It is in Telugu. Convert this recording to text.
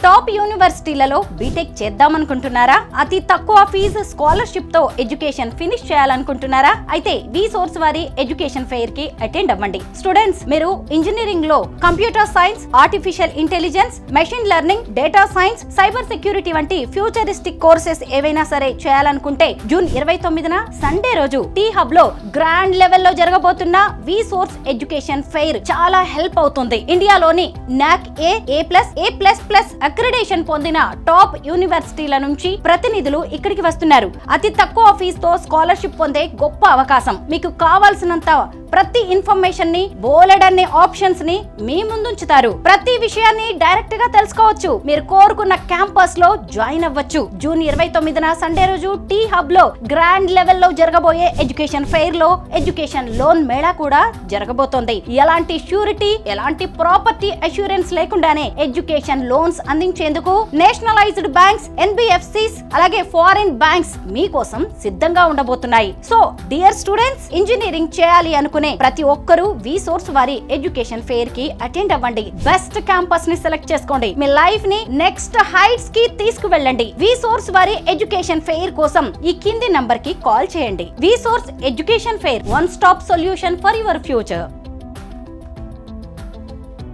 Top యూనివర్సిటీలలో BTech చేద్దామనుకుంటున్నారా? అతి తక్కువ ఫీజు స్కాలర్షిప్ తో ఎడ్యుకేషన్ ఫినిష్ చేయాలనుకుంటున్నారా? అయితే వి సోర్స్ వారి ఎడ్యుకేషన్ ఫెయిర్ కి అటెండ్ అవ్వండి. స్టూడెంట్స్, మీరు ఇంజనీరింగ్ లో computer science, artificial intelligence, machine learning, data science, cyber security వంటి ఫ్యూచరిస్టిక్ కోర్సెస్ ఏవైనా సరే చేయాలనుకుంటే జూన్ 29న సండే రోజు టీ హబ్ లో గ్రాండ్ లెవెల్ లో జరగబోతున్న వి సోర్స్ ఎడ్యుకేషన్ ఫెయిర్ చాలా హెల్ప్ అవుతుంది. ఇండియాలోని నాక్ ఏ++ అక్రిడేషన్ పొందిన టాప్ యూనివర్సిటీల నుంచి ప్రతినిధులు ఇక్కడికి వస్తున్నారు. అతి తక్కువ ఫీజుతో స్కాలర్షిప్ పొందే గొప్ప అవకాశం. మీకు కావాల్సినంత ప్రతి ఇన్ఫర్మేషన్ ని, బోలెడన్ని ఆప్షన్స్ ని మీ ముందుంచుతారు. ప్రతి విషయాన్ని డైరెక్ట్ గా తెలుసుకోవచ్చు. మీరు కోరుకున్న క్యాంపస్ లో జాయిన్ అవ్వచ్చు. జూన్ 29న సండే రోజు టీ హబ్ లో గ్రాండ్ లెవెల్ లో జరగబోయే ఎడ్యుకేషన్ ఫెయిర్ లో ఎడ్యుకేషన్ లోన్ మేళా కూడా జరగబోతోంది. ఎలాంటి ష్యూరిటీ, ఎలాంటి ప్రాపర్టీ అష్యూరెన్స్ లేకుండానే ఎడ్యుకేషన్ లోన్స్ అందించేందుకు నేషనలైజ్డ్ బ్యాంక్స్, ఎన్బిఎఫ్సిస్, అలాగే ఫారిన్ బ్యాంక్స్ మీకోసం సిద్ధంగా ఉండబోతున్నాయి. సో డియర్ స్టూడెంట్స్, ఇంజనీరింగ్ చేయాలి అనుకునే ప్రతి ఒక్కరూ వి సోర్స్ వారి ఎడ్యుకేషన్ ఫెయిర్ కి అటెండ్ అవ్వండి. బెస్ట్ క్యాంపస్ ని సెలెక్ట్ చేసుకోండి. మీ లైఫ్ ని నెక్స్ట్ హైట్స్ కి తీసుకువెళ్ళండి. వి సోర్స్ వారి ఎడ్యుకేషన్ ఫెయిర్ కోసం ఈ కింది నంబర్ కి కాల్ చేయండి. V source education fair, one stop solution for your future.